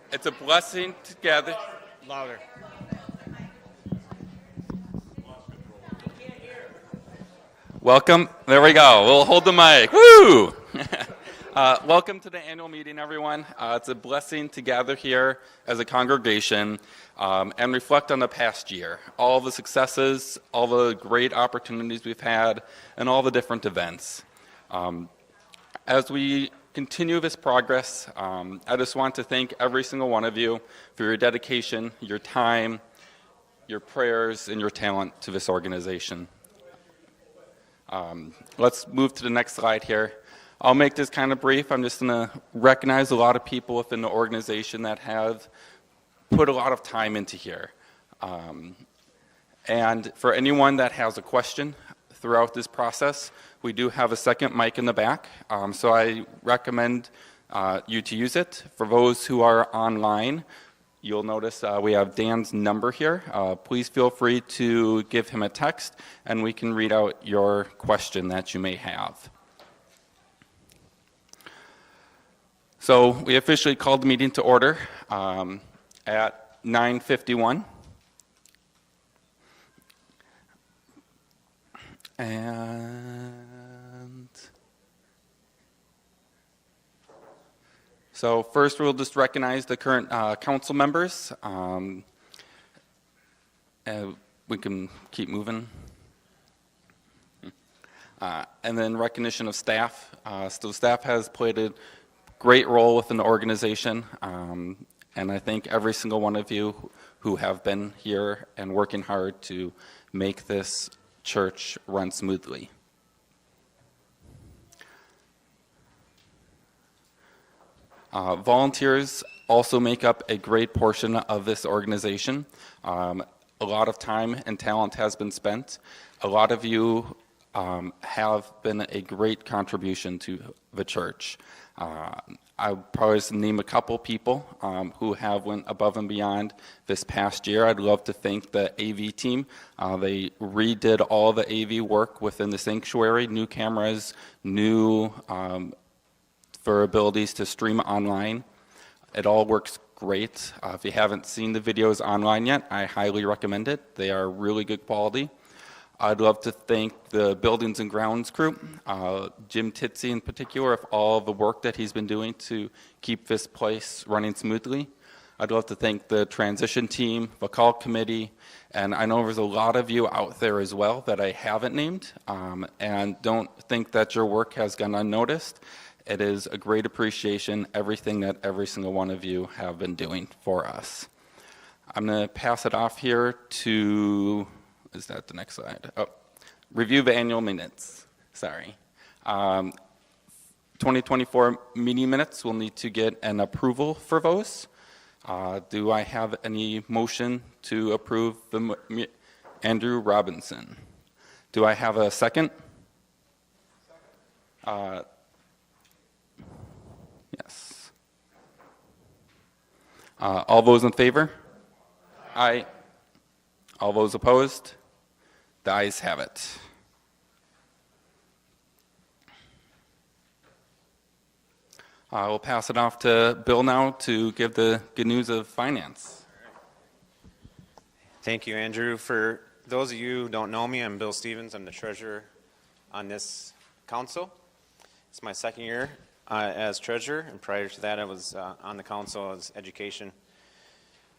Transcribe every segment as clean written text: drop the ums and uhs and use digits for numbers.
It's a blessing to gather. Louder. Welcome. There we go. We'll hold the mic. Woo! Welcome to the annual meeting, everyone. It's a blessing to gather here as a congregation and reflect on the past year, all the successes, all the great opportunities we've had, and all the different events. As we continue this progress, I just want to thank every single one of you for your dedication, your time, your prayers, and your talent to this organization. Let's move to the next slide here. I'll make this kind of brief. I'm just going to recognize a lot of people within the organization that have put a lot of time into here. And for anyone that has a question throughout this process, we do have a second mic in the back, so I recommend you to use it. For those who are online, you'll notice we have Dan's number here. Please feel free to give him a text, and we can read out your question that you may have. So we officially called the meeting to order at 9:51. And so first we'll just recognize the current council members. We can keep moving. And then recognition of staff. So staff has played a great role within the organization. And I thank every single one of you who have been here and working hard to make this church run smoothly. Volunteers also make up a great portion of this organization. A lot of time and talent has been spent. A lot of you have been a great contribution to the church. I'll probably just name a couple people who have went above and beyond this past year. I'd love to thank the AV team. They redid all the AV work within the sanctuary, new cameras, new for abilities to stream online. It all works great. If you haven't seen the videos online yet, I highly recommend it. They are really good quality. I'd love to thank the Buildings and Grounds crew, Jim Titsey in particular, for all the work that he's been doing to keep this place running smoothly. I'd love to thank the transition team, the call committee, and I know there's a lot of you out there as well that I haven't named, and don't think that your work has gone unnoticed. It is a great appreciation, everything that every single one of you have been doing for us. I'm going to pass it off here to... Is that the next slide? Oh, review the annual minutes. Sorry. 2024 meeting minutes, we'll need to get an approval for those. Do I have any motion to approve the Andrew Robinson? Do I have a second? Yes. All those in favor? Aye. All those opposed? The ayes have it. We'll pass it off to Bill now to give the good news of finance. Thank you, Andrew. For those of you who don't know me, I'm Bill Stevens. I'm the treasurer on this council. It's my second year as treasurer, and prior to that I was on the council as education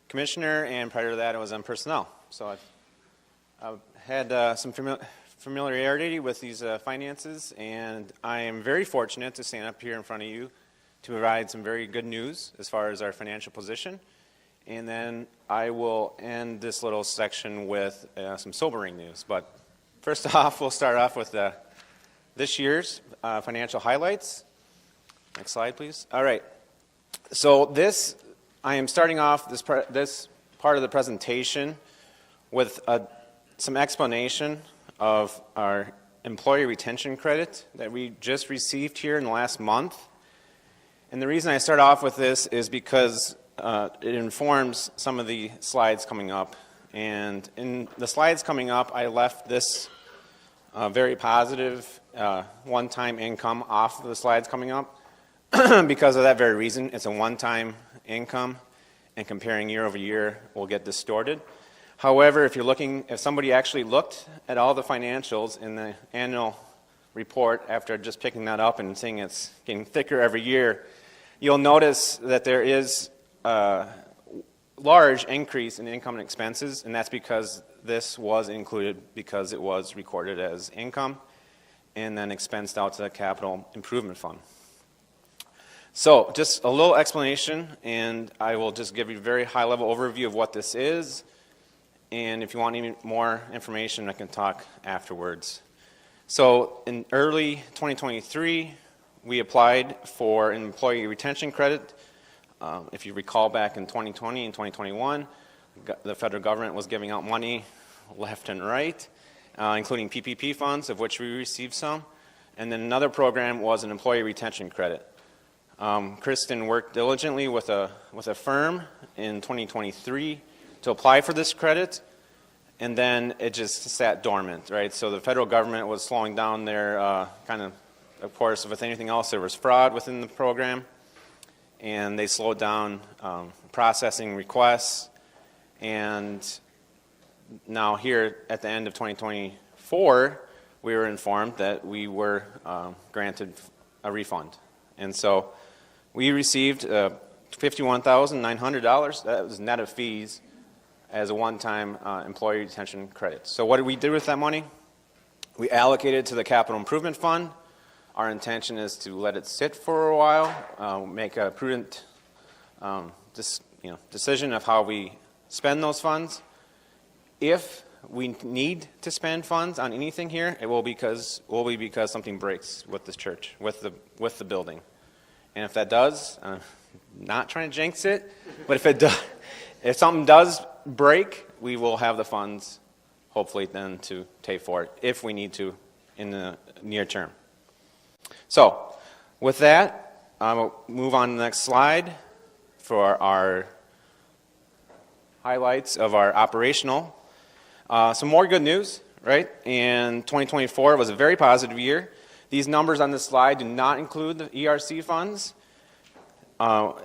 commissioner, and prior to that I was on personnel. So I've had some familiarity with these finances, and I am very fortunate to stand up here in front of you to provide some very good news as far as our financial position. And then I will end this little section with some sobering news. But first off, we'll start off with this year's financial highlights. Next slide, please. All right. So I am starting off this part of the presentation with some explanation of our employee retention credit that we just received here in the last month. And the reason I start off with this is because it informs some of the slides coming up. And in the slides coming up, I left this very positive one-time income off of the slides coming up because of that very reason. It's a one-time income. and comparing year over year will get distorted. However, if somebody actually looked at all the financials in the annual report after just picking that up and seeing it's getting thicker every year, you'll notice that there is a large increase in income and expenses, and that's because this was included because it was recorded as income and then expensed out to the capital improvement fund. So just a little explanation, and I will just give you a very high-level overview of what this is. And if you want any more information, I can talk afterwards. So in early 2023, we applied for an employee retention credit. If you recall, back in 2020 and 2021, the federal government was giving out money left and right, including PPP funds, of which we received some. And then another program was an employee retention credit. Kristen worked diligently with a firm in 2023 to apply for this credit, and then it just sat dormant, right? So the federal government was slowing down their of course, with anything else, there was fraud within the program, and they slowed down processing requests. And now here at the end of 2024, we were informed that we were granted a refund. And so we received $51,900, that was net of fees, as a one-time employee retention credit. So what did we do with that money? We allocated it to the capital improvement fund. Our intention is to let it sit for a while, make a prudent decision of how we spend those funds. If we need to spend funds on anything here, it will be because something breaks with this church, with the building. And if that does, not trying to jinx it, but if something does break, we will have the funds, hopefully, then to pay for it if we need to in the near term. So, with that, I'll move on to the next slide for our highlights of our operational. Some more good news, right? And 2024 was a very positive year. These numbers on this slide do not include the ERC funds.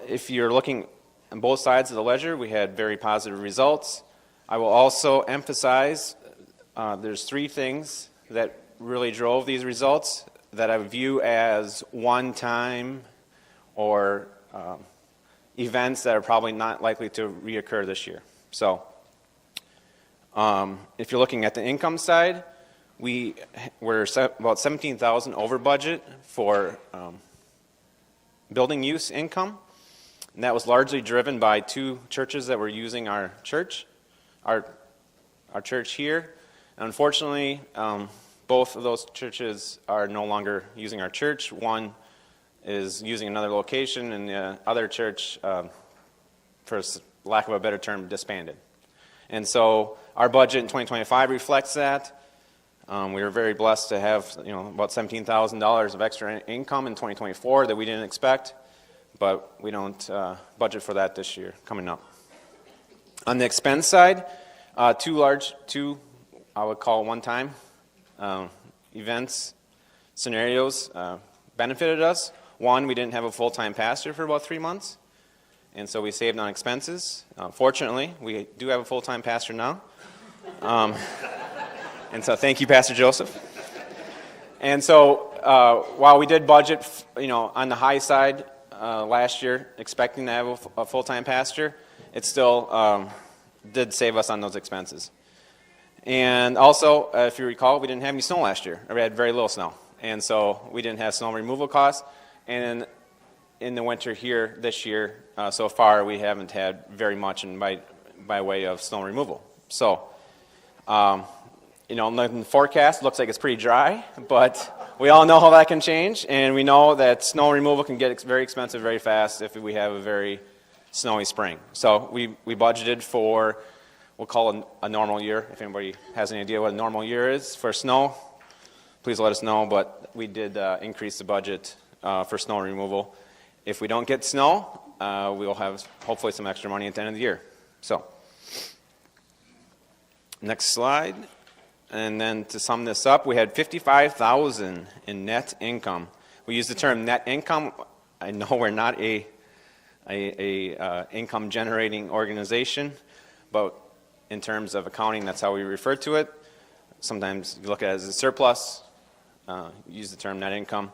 If you're looking on both sides of the ledger, we had very positive results. I will also emphasize there's three things that really drove these results that I view as one-time or events that are probably not likely to reoccur this year. So if you're looking at the income side, we were about $17,000 over budget for building use income. And that was largely driven by two churches that were using our church here. And unfortunately, both of those churches are no longer using our church. One is using another location, and the other church, for lack of a better term, disbanded. And so our budget in 2025 reflects that. We were very blessed to have about $17,000 of extra income in 2024 that we didn't expect, but we don't budget for that this year coming up. On the expense side, two I would call one-time events, scenarios benefited us. One, we didn't have a full-time pastor for about 3 months, and so we saved on expenses. Fortunately, we do have a full-time pastor now. And so thank you, Pastor Joseph. And so while we did budget, on the high side last year, expecting to have a full-time pastor, it still did save us on those expenses. And also, if you recall, we didn't have any snow last year. We had very little snow. And so we didn't have snow removal costs. And in the winter here this year, so far, we haven't had very much by way of snow removal. So, the forecast looks like it's pretty dry, but we all know how that can change. And we know that snow removal can get very expensive very fast if we have a very snowy spring. So we budgeted for, we'll call it a normal year. If anybody has any idea what a normal year is for snow, please let us know. But we did increase the budget for snow removal. If we don't get snow, we will have hopefully some extra money at the end of the year. So, next slide. And then to sum this up, we had $55,000 in net income. We use the term net income. I know we're not a income generating organization, but in terms of accounting, that's how we refer to it. Sometimes you look at it as a surplus, use the term net income,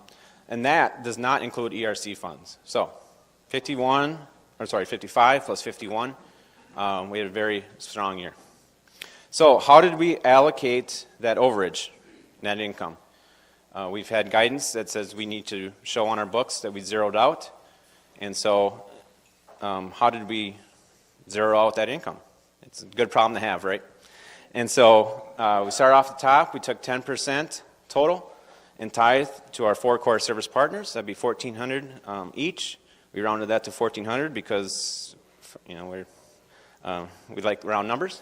and that does not include ERC funds. So 55 plus 51, we had a very strong year. So how did we allocate that overage, net income? We've had guidance that says we need to show on our books that we zeroed out. And so how did we zero out that income? It's a good problem to have, right? And so we started off the top. We took 10% total in tithe to our 4 core service partners. That'd be $1,400 each. We rounded that to $1,400 because, you know, we like round numbers.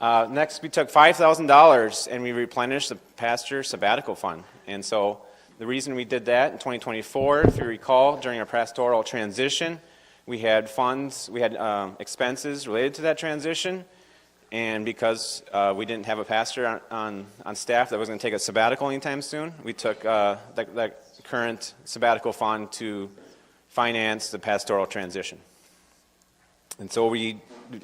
Next, we took $5,000 and we replenished the pastor sabbatical fund. And so the reason we did that in 2024, if you recall, during our pastoral transition, we had funds, we had expenses related to that transition. And because we didn't have a pastor on staff that was going to take a sabbatical anytime soon, we took that current sabbatical fund to finance the pastoral transition. And so we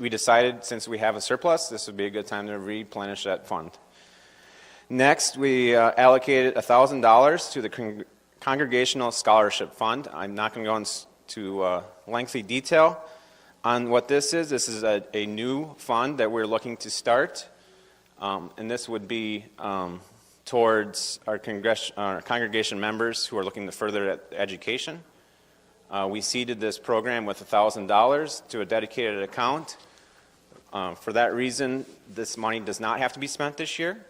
decided, since we have a surplus, this would be a good time to replenish that fund. Next, we allocated $1,000 to the Congregational Scholarship Fund. I'm not going to go into lengthy detail on what this is. This is a new fund that we're looking to start, and this would be towards our congregation members who are looking to further education. We seeded this program with $1,000 to a dedicated account. For that reason, this money does not have to be spent this year,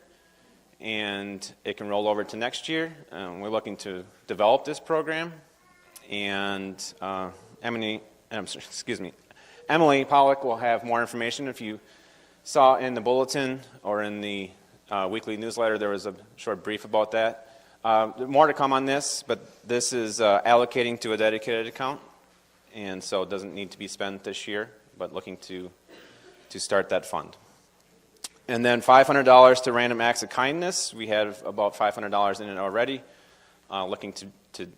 and it can roll over to next year. We're looking to develop this program, and Emily Pollock will have more information. If you saw in the bulletin or in the weekly newsletter, there was a short brief about that. More to come on this, but this is allocating to a dedicated account, and so it doesn't need to be spent this year, but looking to start that fund. And then $500 to Random Acts of Kindness. We have about $500 in it already, looking to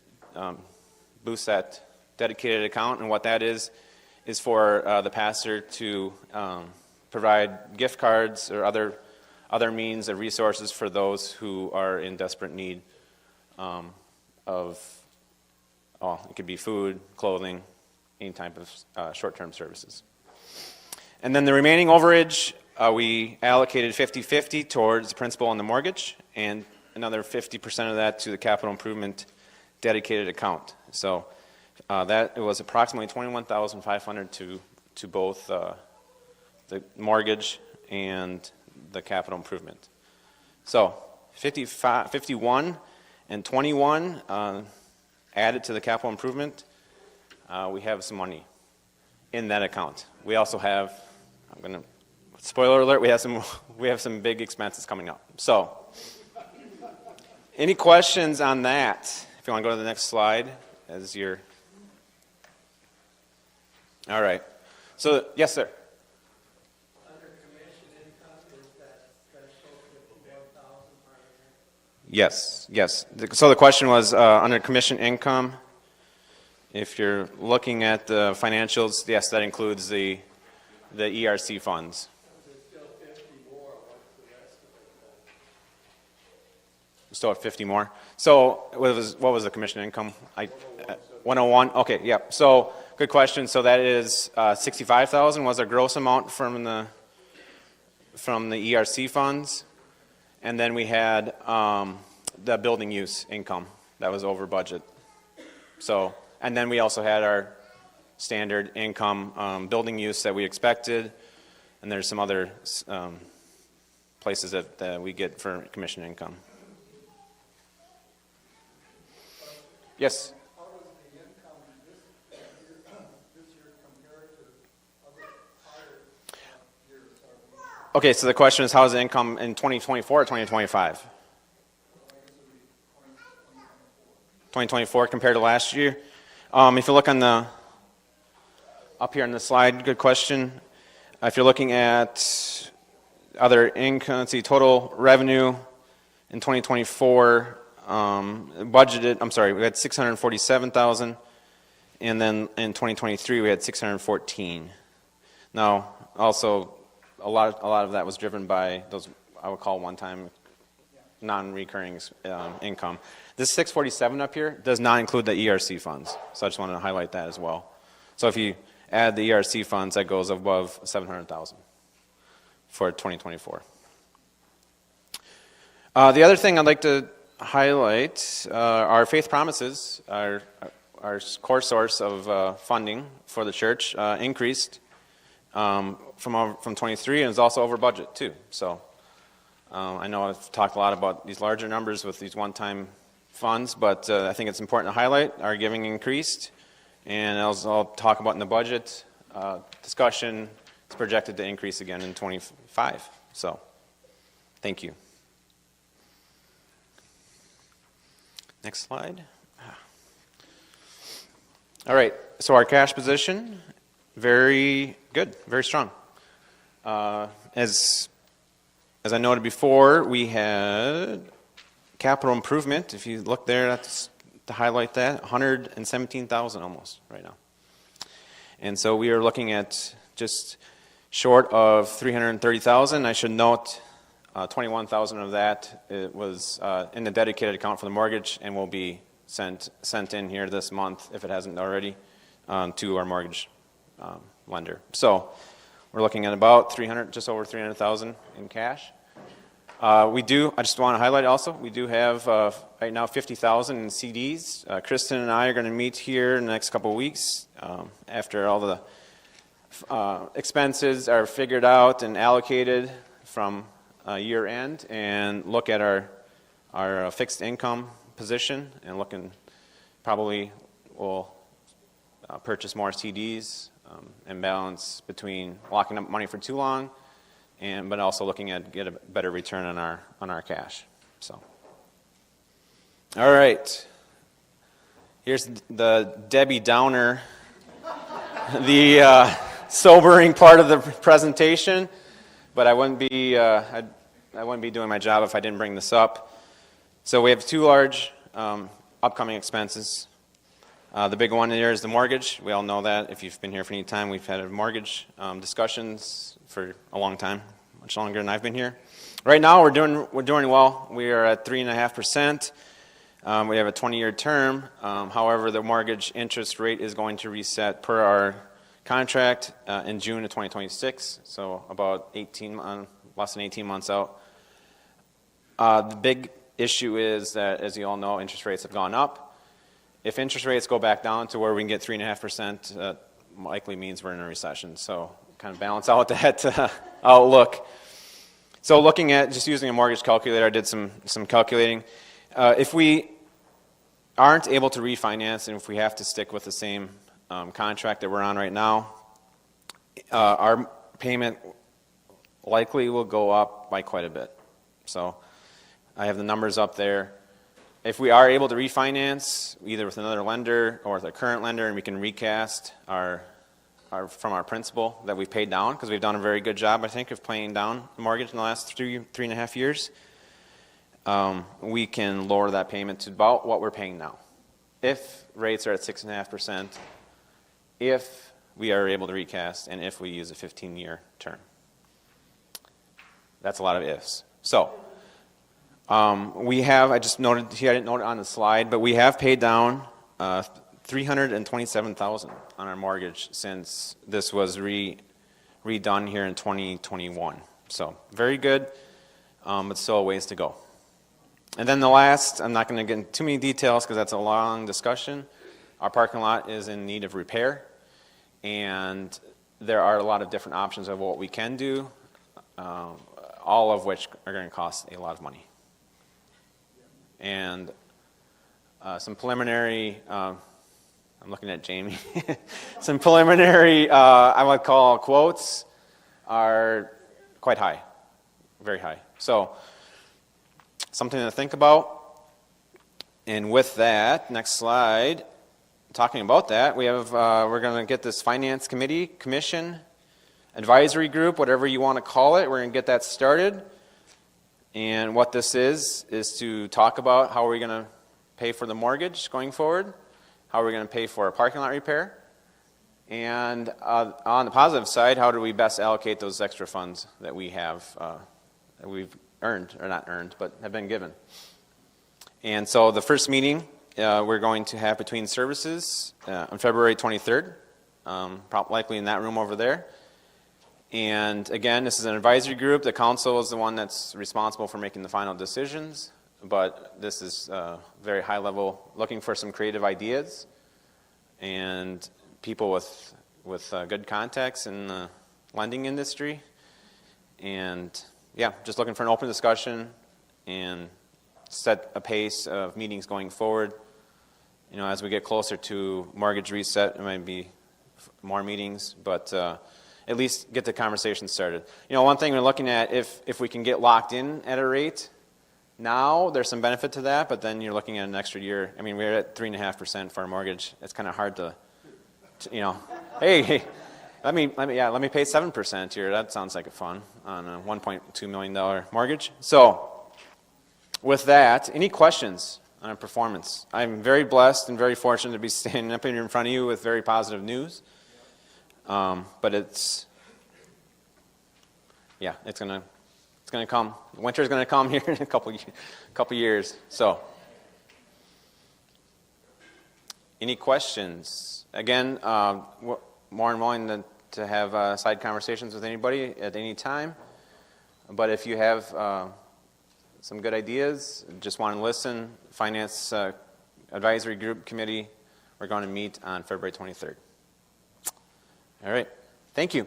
boost that dedicated account, and what that is for the pastor to provide gift cards or other means of resources for those who are in desperate need it could be food, clothing, any type of short-term services. And then the remaining overage, we allocated 50-50 towards the principal and the mortgage, and another 50% of that to the capital improvement dedicated account. So that was approximately $21,500 to both the mortgage and the capital improvement. So 51 and 21 added to the capital improvement. We have some money in that account. We also have, spoiler alert, we have some big expenses coming up. So any questions on that? If you want to go to the next slide as your. All right. So yes, sir. Yes. So the question was under commission income. If you're looking at the financials, yes, that includes the ERC funds. Still at 50 more. So what was the commission income? 101. Okay, yeah. So good question. So that is 65,000 was our gross amount from the ERC funds. And then we had the building use income that was over budget. So, and then we also had our standard income building use that we expected, and there's some other places that we get for commission income. Yes. How does the income this year compare to other prior years? Okay, so the question is, how is the income in 2024 or 2025? 2024 compared to last year. If you look up here on the slide, good question. If you're looking at other income, let's see, total revenue in 2024, we had 647,000, And then in 2023, we had 614. Now, also, a lot of that was driven by those, I would call one-time non-recurring income. This 647 up here does not include the ERC funds, so I just wanted to highlight that as well. So if you add the ERC funds, that goes above 700,000 for 2024. The other thing I'd like to highlight, our faith promises, our core source of funding for the church increased from 23 and is also over budget too. So I know I've talked a lot about these larger numbers with these one-time funds, but I think it's important to highlight our giving increased, and as I'll talk about in the budget discussion, it's projected to increase again in 25. So thank you. Next slide. All right, so our cash position, very good, very strong. As I noted before, we had capital improvement. If you look there, that's to highlight that, 117,000 almost right now. And so we are looking at just short of 330,000. I should note 21,000 of that it was in the dedicated account for the mortgage and will be sent in here this month, if it hasn't already, to our mortgage lender. So we're looking at about just over 300,000 in cash. I just want to highlight also, we do have right now 50,000 in CDs. Kristen and I are going to meet here in the next couple of weeks after all the expenses are figured out and allocated from year end, and look at our fixed income position, and probably we'll purchase more CDs and balance between locking up money for too long but also looking at get a better return on our cash. So, all right, here's the Debbie Downer, the sobering part of the presentation. But I wouldn't be doing my job if I didn't bring this up. So we have two large upcoming expenses. The big one here is the mortgage. We all know that. If you've been here for any time, we've had mortgage discussions for a long time, much longer than I've been here. Right now, we're doing well. We are at 3.5%. We have a 20-year term. However, the mortgage interest rate is going to reset per our contract in June of 2026. So about less than 18 months out. The big issue is that, as you all know, interest rates have gone up. If interest rates go back down to where we can get 3.5%, that likely means we're in a recession. So kind of balance out that outlook. So looking at just using a mortgage calculator, I did some calculating. If we aren't able to refinance and if we have to stick with the same contract that we're on right now, our payment likely will go up by quite a bit. So I have the numbers up there. If we are able to refinance, either with another lender or with a current lender, and we can recast from our principal that we've paid down, because we've done a very good job, I think, of paying down the mortgage in the last 3.5 years, we can lower that payment to about what we're paying now. If rates are at 6.5%, if we are able to recast, and if we use a 15-year term. That's a lot of ifs. So we have, I just noted here, I didn't note it on the slide, but we have paid down $327,000 on our mortgage since this was redone here in 2021. So very good, but still a ways to go. And then the last, I'm not going to get into too many details because that's a long discussion. Our parking lot is in need of repair, and there are a lot of different options of what we can do, all of which are going to cost a lot of money. And some preliminary, I'm looking at Jamie, some preliminary, I would call quotes are quite high, very high. So something to think about. And with that, next slide, talking about that, we have, we're going to get this finance committee, commission, advisory group, whatever you want to call it. We're going to get that started. And what this is to talk about how we're going to pay for the mortgage going forward, how are we going to pay for a parking lot repair? And on the positive side, how do we best allocate those extra funds that we have, that we've earned, or not earned, but have been given? And so the first meeting we're going to have between services on February 23rd, likely in that room over there. And again, this is an advisory group. The council is the one that's responsible for making the final decisions, but this is very high level, looking for some creative ideas and people with good contacts in the lending industry. And yeah, just looking for an open discussion and set a pace of meetings going forward. You know, as we get closer to mortgage reset, it might be more meetings, but at least get the conversation started. You know, one thing we're looking at, if we can get locked in at a rate now, there's some benefit to that, but then you're looking at an extra year. I mean, we're at 3.5% for our mortgage. It's kind of hard to, you know, hey, let me pay 7% here. That sounds like a fun on a $1.2 million mortgage. So, with that, any questions on our performance? I'm very blessed and very fortunate to be standing up here in front of you with very positive news. But it's gonna come. Winter's gonna come here in a couple years. So, any questions? Again, more than willing to have side conversations with anybody at any time. But if you have some good ideas, just want to listen, Finance Advisory Group Committee, we're going to meet on February 23rd. All right. Thank you.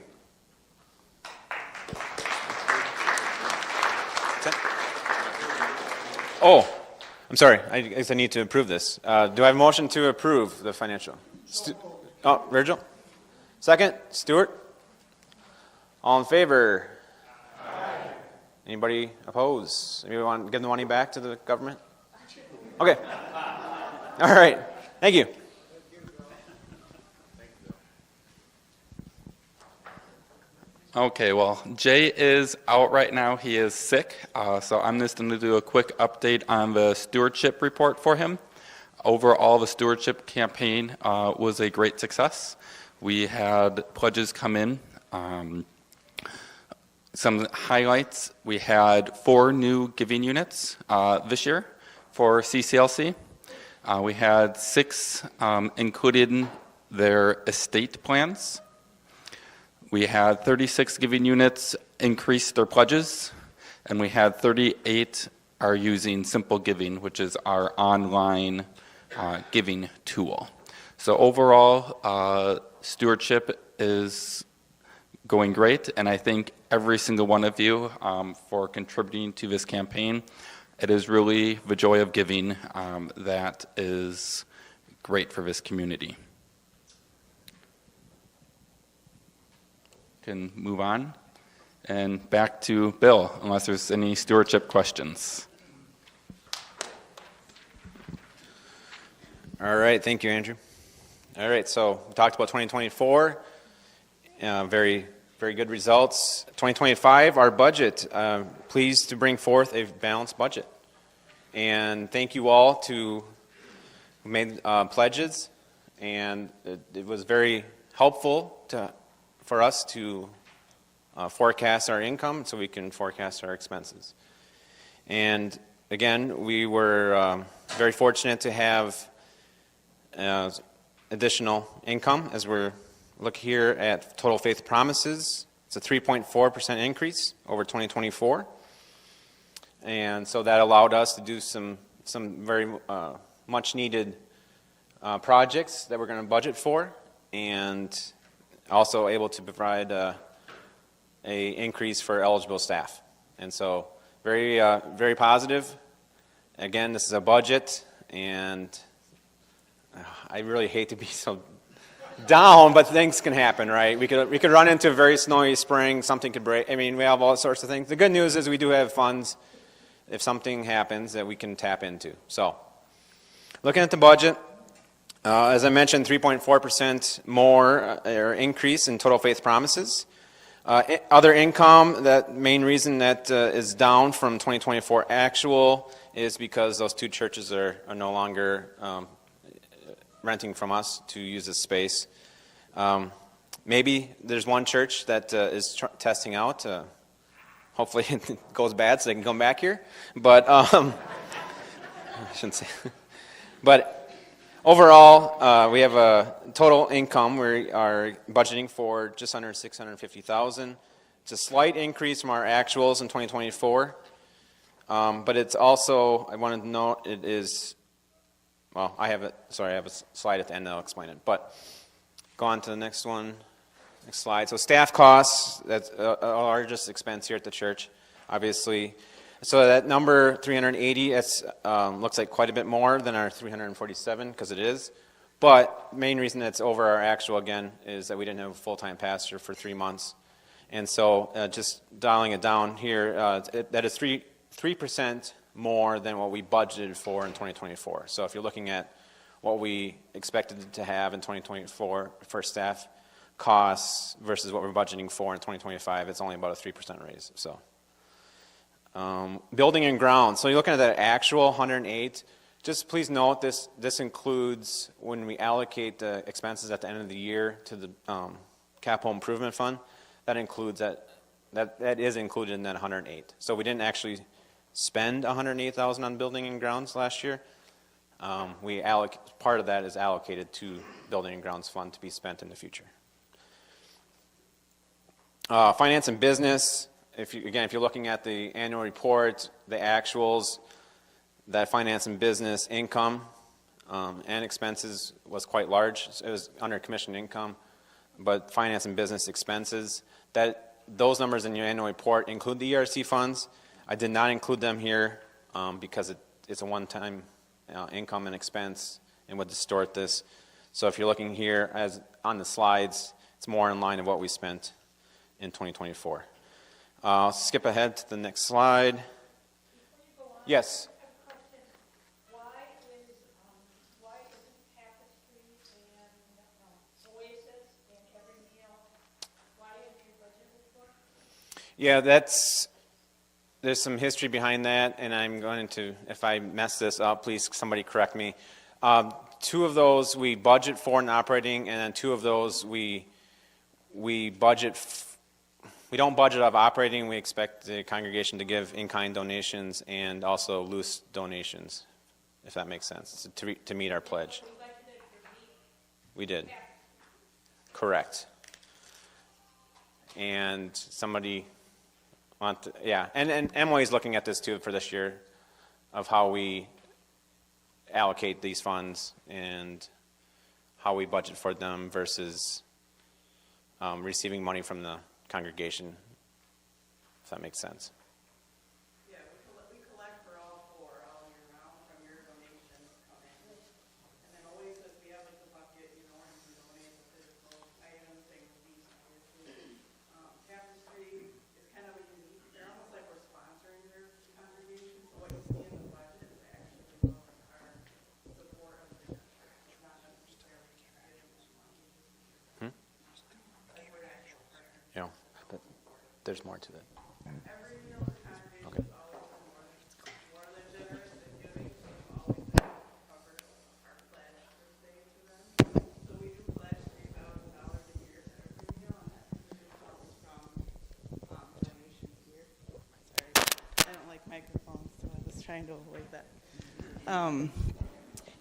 Oh, I'm sorry. I guess I need to approve this. Do I have a motion to approve the financial? Virgil? Second? Stuart? All in favor? Aye. Anybody oppose? Anybody want to give the money back to the government? Okay. All right. Thank you. Okay, well, Jay is out right now. He is sick, so I'm just going to do a quick update on the stewardship report for him. Overall, the stewardship campaign was a great success. We had pledges come in. Some highlights, we had 4 new giving units this year for CCLC. We had 6 included in their estate plans. We had 36 giving units increase their pledges, and we had 38 are using Simple Giving, which is our online giving tool. So overall, stewardship is going great, and I thank every single one of you for contributing to this campaign. It is really the joy of giving that is great for this community. Can move on. And back to Bill, unless there's any stewardship questions. All right, thank you, Andrew. All right, so we talked about 2024, very, very good results. 2025, our budget, pleased to bring forth a balanced budget. And thank you all who made pledges, and it was very helpful for us to forecast our income so we can forecast our expenses. And again, we were very fortunate to have additional income as we're look here at Total Faith Promises. It's a 3.4% increase over 2024. And so that allowed us to do some very much needed projects that we're going to budget for, and also able to provide a increase for eligible staff. And so very, very positive. Again, this is a budget, and I really hate to be so down, but things can happen, right? We could run into a very snowy spring, something could break. I mean, we have all sorts of things. The good news is we do have funds if something happens that we can tap into. So, looking at the budget, as I mentioned, 3.4% more or increase in Total Faith Promises. Other income, that main reason that is down from 2024 actual is because those 2 churches are no longer renting from us to use this space. Maybe there's one church that is testing out. Hopefully it goes bad so they can come back here. But I shouldn't say. But overall, we have a total income. We are budgeting for just under $650,000. It's a slight increase from our actuals in 2024. But it's also, I wanted to note, it is, well, I have a slide at the end, I'll explain it. But go on to the next one, next slide. So staff costs, that's our largest expense here at the church, obviously. So that number, 380, that's, looks like quite a bit more than our 347, because it is. But main reason that's over our actual, again, is that we didn't have a full-time pastor for 3 months. And so just dialing it down here, that is 3% more than what we budgeted for in 2024. So if you're looking at what we expected to have in 2024 for staff costs versus what we're budgeting for in 2025, it's only about a 3% raise. So building and grounds. So you're looking at that actual 108. Just please note this includes when we allocate the expenses at the end of the year to the capital improvement fund. That includes that is included in that 108. So we didn't actually spend $108,000 on building and grounds last year. Part of that is allocated to building and grounds fund to be spent in the future. Finance and business. If you're looking at the annual report, the actuals, that finance and business income and expenses was quite large. It was under commission income, but finance and business expenses, those numbers in your annual report include the ERC funds. I did not include them here because it's a one-time income and expense and would distort this. So if you're looking here as on the slides, it's more in line of what we spent in 2024. I'll skip ahead to the next slide. Yes. Yeah, there's some history behind that, and I'm going to, if I mess this up, please somebody correct me. 2 of those we budget for in operating, and then 2 of those we budget. We don't budget of operating. We expect the congregation to give in-kind donations and also loose donations, if that makes sense, to meet our pledge. We did. Correct. And somebody. And Emily's looking at this too for this year of how we allocate these funds and how we budget for them versus receiving money from the congregation, if that makes sense. Yeah, we collect for all 4 all year round from your donations come in. And then always as we have like the bucket, and we donate the physical items, same with these obviously. Tapestry is kind of a unique, they're almost like we're sponsoring their congregation, so what you see in the budget is actually our support of the church. It's not necessarily giving them money. That's where the actual partner. But there's more to it. Every meal the congregation is always more than generous in giving, so we always have to cover our pledge per se to them. So we do pledge $3,000 a year to every meal, and that usually comes from donations here. Sorry, I don't like microphones, so I was trying to avoid that.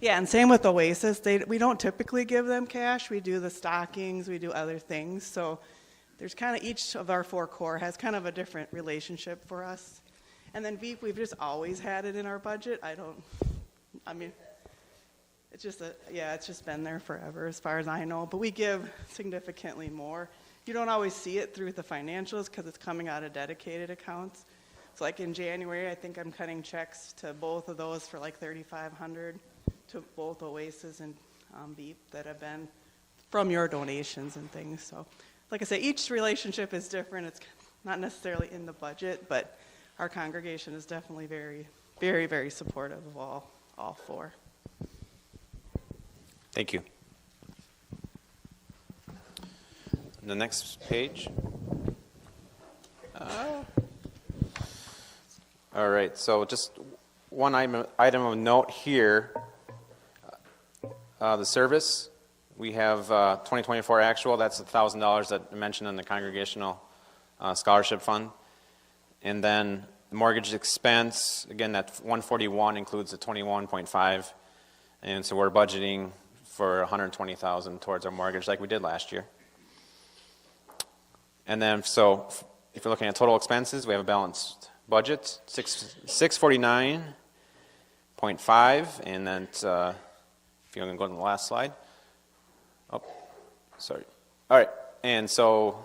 Yeah, and same with Oasis. We don't typically give them cash. We do the stockings, we do other things. So there's kind of each of our 4 core has kind of a different relationship for us. And then Veep, we've just always had it in our budget. It's just been there forever as far as I know. But we give significantly more. You don't always see it through the financials because it's coming out of dedicated accounts. So like in January, I think I'm cutting checks to both of those for like $3,500 to both Oasis and Veep that have been from your donations and things. So like I say, each relationship is different. It's not necessarily in the budget, but our congregation is definitely very, very, very supportive of all 4. Thank you. The next page. All right, so just one item of note here. the service, we have 2024 actual, that's $1,000 that I mentioned in the Congregational Scholarship Fund. And then the mortgage expense, again, that 141 includes the 21.5. And so we're budgeting for 120,000 towards our mortgage like we did last year. And then, so if you're looking at total expenses, we have a balanced budget, 649.5, and then if you're going to go to the last slide. Oh, sorry. All right, and so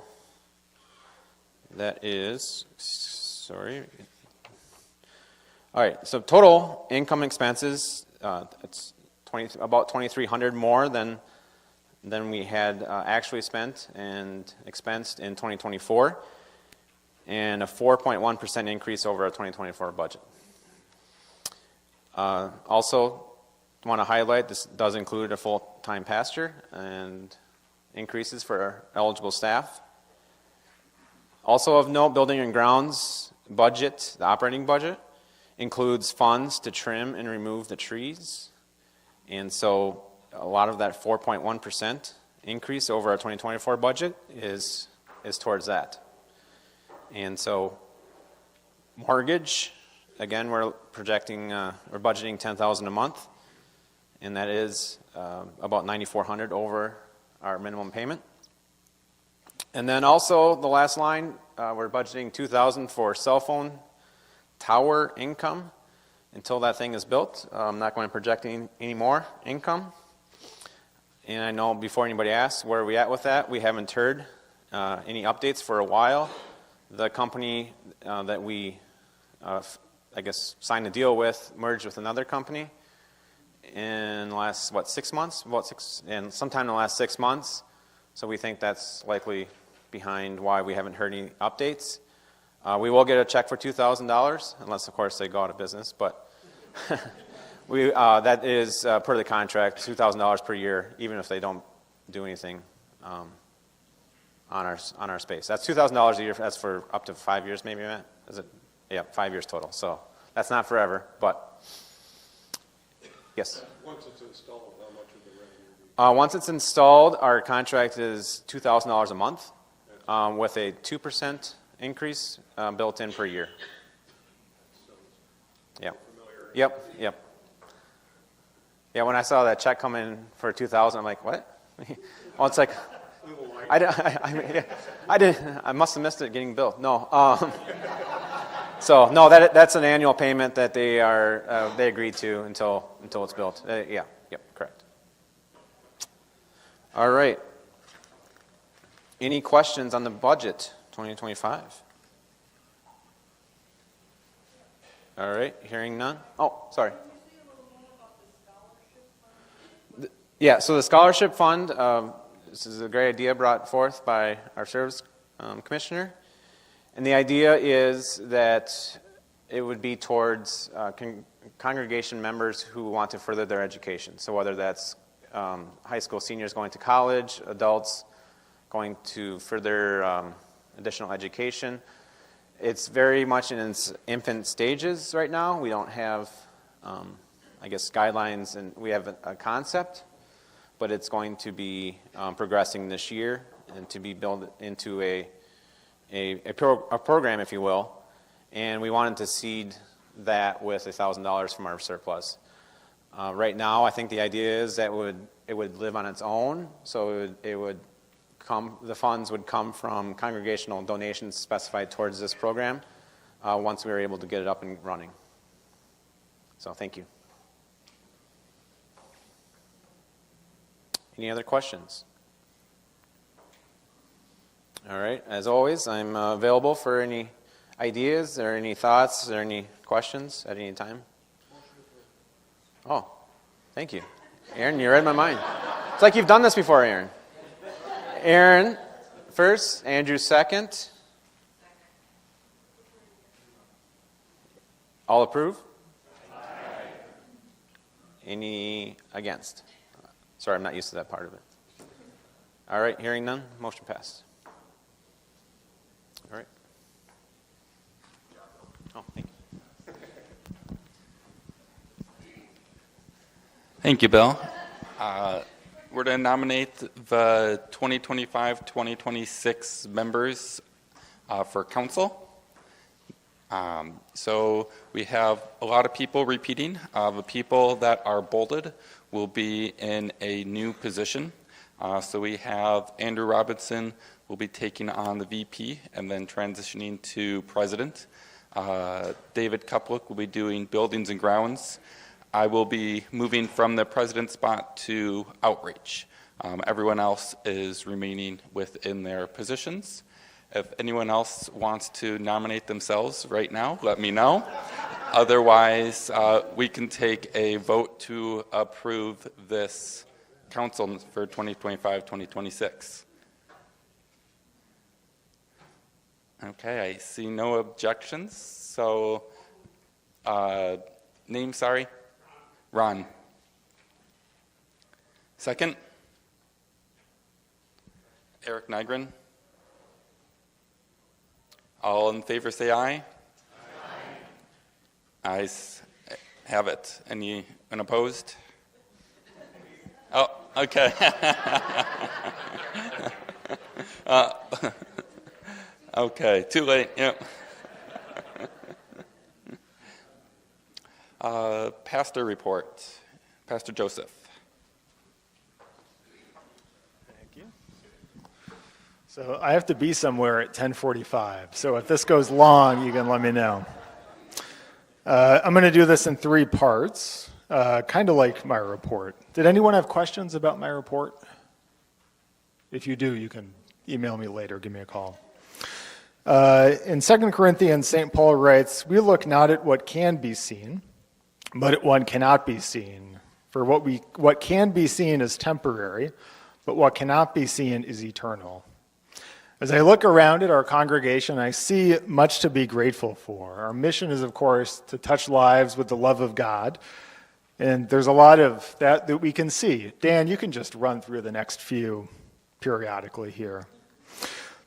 that is, sorry. All right, so total income expenses, it's about 2,300 more than we had actually spent and expensed in 2024, and a 4.1% increase over our 2024 budget. Also, want to highlight this does include a full-time pastor and increases for our eligible staff. Also of note, building and grounds budget, the operating budget, includes funds to trim and remove the trees. And so a lot of that 4.1% increase over our 2024 budget is towards that. And so mortgage, again, we're projecting, we're budgeting $10,000 a month, and that is about $9,400 over our minimum payment. And then also the last line, we're budgeting $2,000 for cell phone tower income until that thing is built. I'm not going to project any more income. And I know before anybody asks where are we at with that, we haven't heard any updates for a while. The company that we, I guess, signed a deal with merged with another company in the last, 6 months? And sometime in the last 6 months. So we think that's likely behind why we haven't heard any updates. We will get a check for $2,000, unless, of course, they go out of business. But that is, per the contract, $2,000 per year, even if they don't do anything on our space. That's $2,000 a year. That's for up to 5 years, maybe, Matt? Is it? Yeah, 5 years total. So that's not forever, but yes. Once it's installed, how much of the revenue? Once it's installed, our contract is $2,000 a month with a 2% increase built in per year. Yeah. Yep. Yeah, when I saw that check come in for $2,000, I'm like, what? Well, it's like, I must have missed it getting billed. No. So no, that's an annual payment that they agreed to until it's built. Yep, correct. All right. Any questions on the budget 2025? All right, hearing none. Oh, sorry. Yeah, so the scholarship fund, this is a great idea brought forth by our service commissioner. And the idea is that it would be towards congregation members who want to further their education. So whether that's high school seniors going to college, adults going to further additional education. It's very much in its infant stages right now. We don't have, I guess, guidelines, and we have a concept, but it's going to be progressing this year and to be built into a program, if you will. And we wanted to seed that with $1,000 from our surplus. Right now, I think the idea is that it would live on its own, so the funds would come from congregational donations specified towards this program once we were able to get it up and running. So thank you. Any other questions? All right, as always, I'm available for any ideas or any thoughts or any questions at any time. Oh, thank you. Aaron, you read my mind. It's like you've done this before, Aaron. Aaron first, Andrew second. All approve? Aye. Any against? Sorry, I'm not used to that part of it. All right, hearing none, motion passed. All right. Oh, thank you. Thank you, Bill. We're to nominate the 2025-2026 members for council. So we have a lot of people repeating. The people that are bolded will be in a new position. So we have Andrew Robinson will be taking on the VP and then transitioning to president. David Kuplik will be doing buildings and grounds. I will be moving from the president spot to outreach. Everyone else is remaining within their positions. If anyone else wants to nominate themselves right now, let me know. Otherwise, we can take a vote to approve this council for 2025-2026. Okay, I see no objections. So, name, sorry? Ron. Second? Eric Nygren. All in favor say aye. Aye. Ayes have it. Anyone opposed? Oh, okay. Okay, too late. Yep. Pastor report. Pastor Joseph. Thank you. So I have to be somewhere at 10:45. So if this goes long, you can let me know. I'm going to do this in 3 parts, kind of like my report. Did anyone have questions about my report? If you do, you can email me later, give me a call. In 2 Corinthians, St. Paul writes, "We look not at what can be seen, but at what cannot be seen. For what can be seen is temporary, but what cannot be seen is eternal." As I look around at our congregation, I see much to be grateful for. Our mission is, of course, to touch lives with the love of God, and there's a lot of that we can see. Dan, you can just run through the next few periodically here.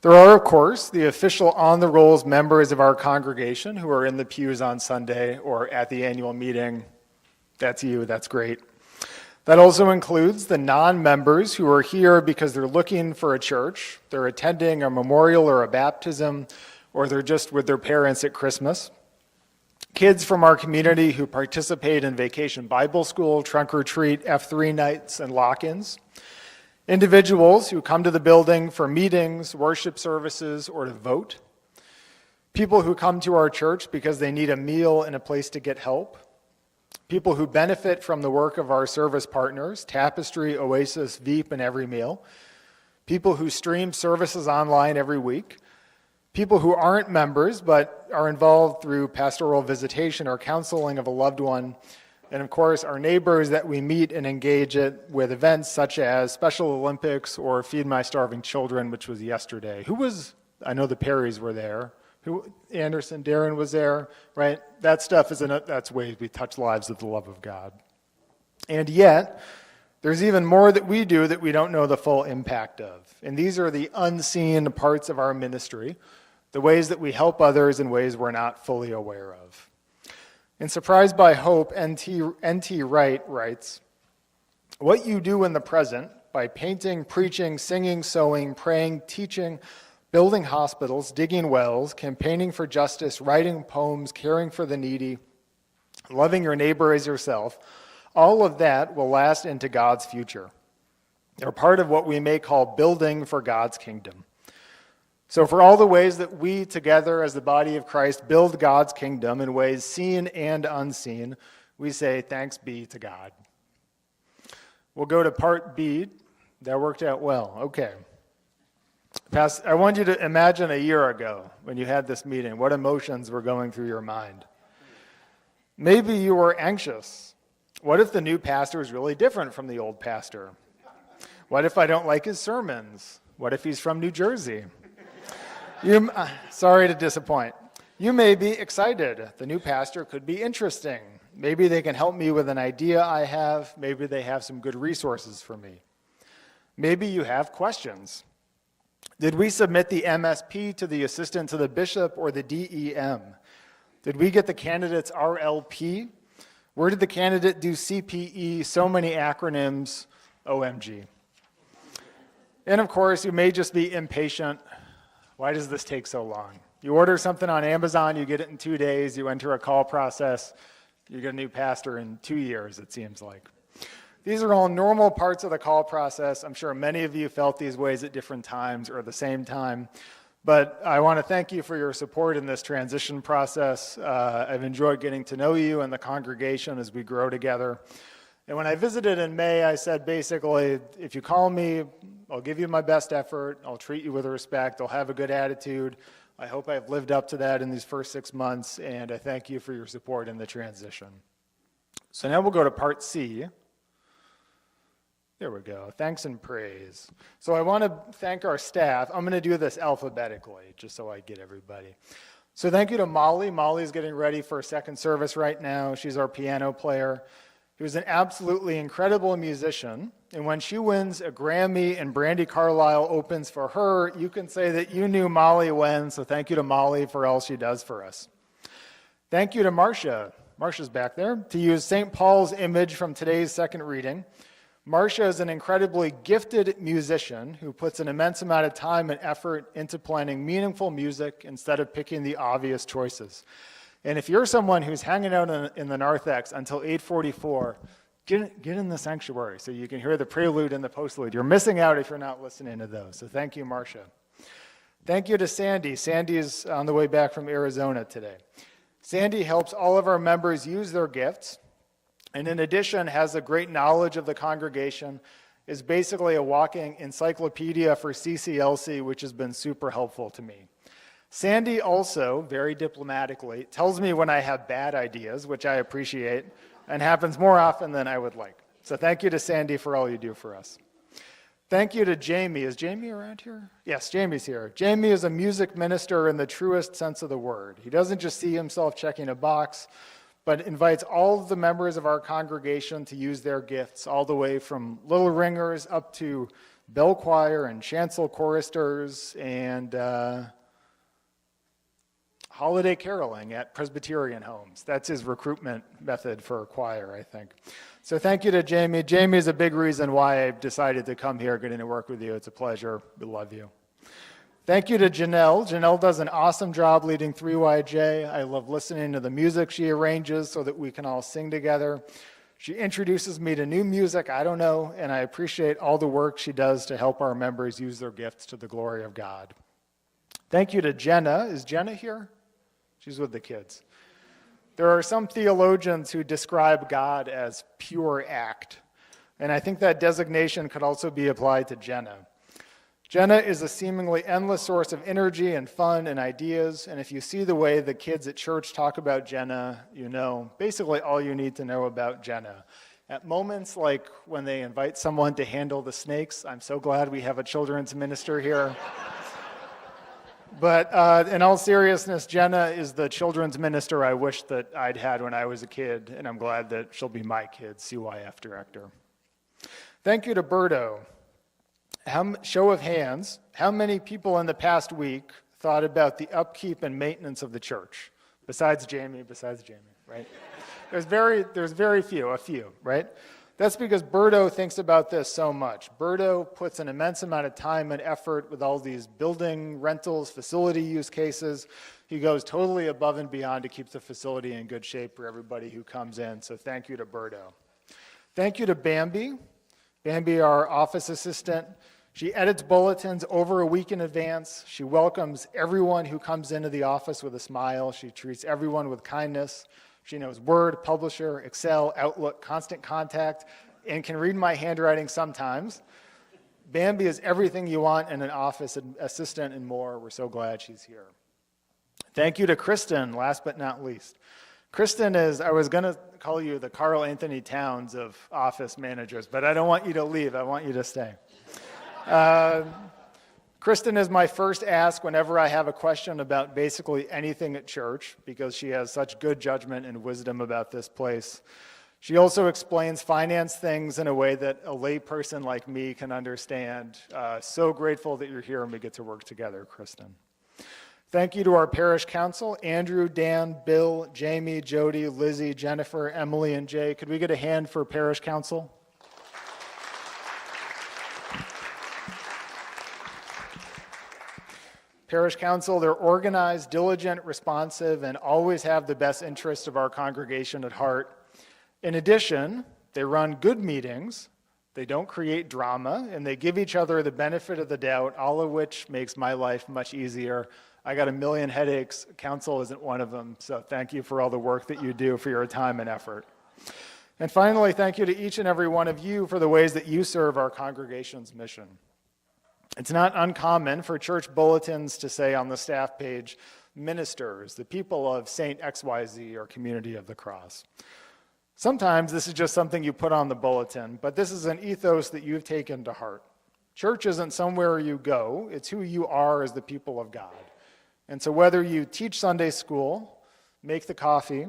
There are, of course, the official on-the-rolls members of our congregation who are in the pews on Sunday or at the annual meeting. That's you, that's great. That also includes the non-members who are here because they're looking for a church, they're attending a memorial or a baptism, or they're just with their parents at Christmas. Kids from our community who participate in Vacation Bible School, Trunk or Treat, F3 nights, and lock-ins. Individuals who come to the building for meetings, worship services, or to vote. People who come to our church because they need a meal and a place to get help. People who benefit from the work of our service partners, Tapestry, Oasis, Veep, and Every Meal. People who stream services online every week. People who aren't members but are involved through pastoral visitation or counseling of a loved one. And of course, our neighbors that we meet and engage with events such as Special Olympics or Feed My Starving Children, which was yesterday. I know the Perrys were there. Anderson, Darren was there, right? That stuff that's ways we touch lives with the love of God. And yet, there's even more that we do that we don't know the full impact of. And these are the unseen parts of our ministry, the ways that we help others in ways we're not fully aware of. In Surprised by Hope, N.T. Wright writes, "What you do in the present, by painting, preaching, singing, sewing, praying, teaching, building hospitals, digging wells, campaigning for justice, writing poems, caring for the needy, loving your neighbor as yourself, all of that will last into God's future. They're part of what we may call building for God's kingdom." So for all the ways that we together as the body of Christ build God's kingdom in ways seen and unseen, we say thanks be to God. We'll go to part B. That worked out well. Okay. I want you to imagine a year ago when you had this meeting, what emotions were going through your mind. Maybe you were anxious. What if the new pastor is really different from the old pastor? What if I don't like his sermons? What if he's from New Jersey? Sorry to disappoint. You may be excited. The new pastor could be interesting. Maybe they can help me with an idea I have. Maybe they have some good resources for me. Maybe you have questions. Did we submit the MSP to the assistant to the bishop or the DEM? Did we get the candidate's RLP? Where did the candidate do CPE? So many acronyms. OMG. And of course, you may just be impatient. Why does this take so long? You order something on Amazon, you get it in 2 days, you enter a call process, you get a new pastor in 2 years, it seems like. These are all normal parts of the call process. I'm sure many of you felt these ways at different times or at the same time. But I want to thank you for your support in this transition process. I've enjoyed getting to know you and the congregation as we grow together. And when I visited in May, I said basically, if you call me, I'll give you my best effort, I'll treat you with respect, I'll have a good attitude. I hope I've lived up to that in these first 6 months, and I thank you for your support in the transition. So now we'll go to part C. There we go, thanks and praise. So I want to thank our staff. I'm going to do this alphabetically, just so I get everybody. So thank you to Molly. Molly's getting ready for a second service right now. She's our piano player. She was an absolutely incredible musician, and when she wins a Grammy and Brandi Carlile opens for her, you can say that you knew Molly when, so thank you to Molly for all she does for us. Thank you to Marcia. Marcia's back there. To use St. Paul's image from today's second reading, Marcia is an incredibly gifted musician who puts an immense amount of time and effort into planning meaningful music instead of picking the obvious choices. And if you're someone who's hanging out in the narthex until 8:44, get in the sanctuary so you can hear the prelude and the postlude. You're missing out if you're not listening to those. So thank you, Marcia. Thank you to Sandy. Sandy is on the way back from Arizona today. Sandy helps all of our members use their gifts, and in addition has a great knowledge of the congregation, is basically a walking encyclopedia for CCLC, which has been super helpful to me. Sandy also, very diplomatically, tells me when I have bad ideas, which I appreciate, and happens more often than I would like. So thank you to Sandy for all you do for us. Thank you to Jamie. Is Jamie around here? Yes, Jamie's here. Jamie is a music minister in the truest sense of the word. He doesn't just see himself checking a box, but invites all of the members of our congregation to use their gifts, all the way from little ringers up to bell choir and chancel choristers and holiday caroling at Presbyterian homes. That's his recruitment method for a choir, I think. So thank you to Jamie. Jamie is a big reason why I decided to come here, getting to work with you. It's a pleasure. We love you. Thank you to Janelle. Janelle does an awesome job leading 3YJ. I love listening to the music she arranges so that we can all sing together. She introduces me to new music I don't know, and I appreciate all the work she does to help our members use their gifts to the glory of God. Thank you to Jenna. Is Jenna here? She's with the kids. There are some theologians who describe God as pure act, and I think that designation could also be applied to Jenna. Jenna is a seemingly endless source of energy and fun and ideas, and if you see the way the kids at church talk about Jenna, you know basically all you need to know about Jenna. At moments like when they invite someone to handle the snakes, I'm so glad we have a children's minister here. But in all seriousness, Jenna is the children's minister I wish that I'd had when I was a kid, and I'm glad that she'll be my kid, CYF director. Thank you to Berto. Show of hands, how many people in the past week thought about the upkeep and maintenance of the church? Besides Jamie, right? There's very few, a few, right? That's because Berto thinks about this so much. Berto puts an immense amount of time and effort with all these building, rentals, facility use cases. He goes totally above and beyond to keep the facility in good shape for everybody who comes in, so thank you to Berto. Thank you to Bambi. Bambi, our office assistant. She edits bulletins over a week in advance. She welcomes everyone who comes into the office with a smile. She treats everyone with kindness. She knows Word, Publisher, Excel, Outlook, Constant Contact, and can read my handwriting sometimes. Bambi is everything you want in an office assistant and more. We're so glad she's here. Thank you to Kristen, last but not least. Kristen is, I was going to call you the Carl Anthony Towns of office managers, but I don't want you to leave. I want you to stay. Kristen is my first ask whenever I have a question about basically anything at church, because she has such good judgment and wisdom about this place. She also explains finance things in a way that a lay person like me can understand. So grateful that you're here and we get to work together, Kristen. Thank you to our parish council, Andrew, Dan, Bill, Jamie, Jody, Lizzie, Jennifer, Emily, and Jay. Could we get a hand for parish council? Parish Council, they're organized, diligent, responsive, and always have the best interest of our congregation at heart. In addition, they run good meetings, they don't create drama, and they give each other the benefit of the doubt, all of which makes my life much easier. I got a million headaches. Council isn't one of them, so thank you for all the work that you do, for your time and effort. And finally, thank you to each and every one of you for the ways that you serve our congregation's mission. It's not uncommon for church bulletins to say on the staff page, ministers, the people of St. XYZ or Community of the Cross. Sometimes this is just something you put on the bulletin, but this is an ethos that you've taken to heart. Church isn't somewhere you go, it's who you are as the people of God. And so whether you teach Sunday school, make the coffee,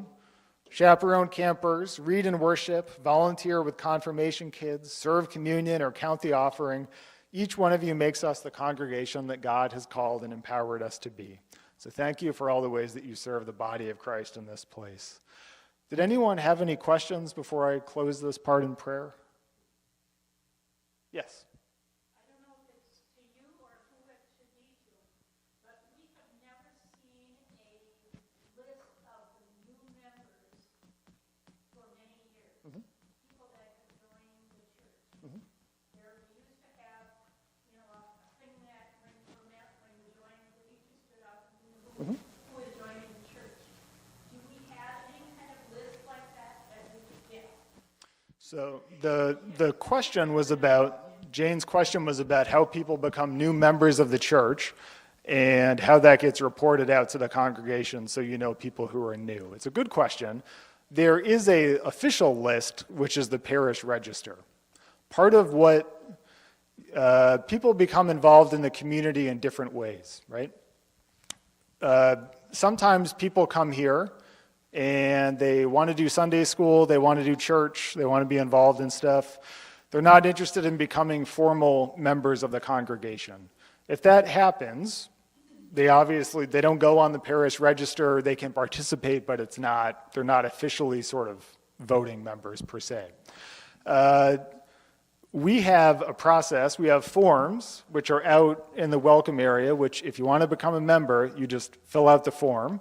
chaperone campers, read and worship, volunteer with confirmation kids, serve communion, or count the offering, each one of you makes us the congregation that God has called and empowered us to be. So thank you for all the ways that you serve the body of Christ in this place. Did anyone have any questions before I close this part in prayer? Yes. I don't know if it's to you or who it should be to, but we have never seen a list of the new members for many years. People that have joined the church. There we used to have, a thing that when you joined, the teacher stood up and knew who is joining the church. Do we have any kind of list like that we could get? So the question was about, Jane's question was about how people become new members of the church and how that gets reported out to the congregation so you know people who are new. It's a good question. There is a official list, which is the parish register. Part of what people become involved in the community in different ways, right? Sometimes people come here and they want to do Sunday school, they want to do church, they want to be involved in stuff. They're not interested in becoming formal members of the congregation. If that happens, they don't go on the parish register, they can participate, but they're not officially sort of voting members per se. We have a process, we have forms which are out in the welcome area, which if you want to become a member, you just fill out the form.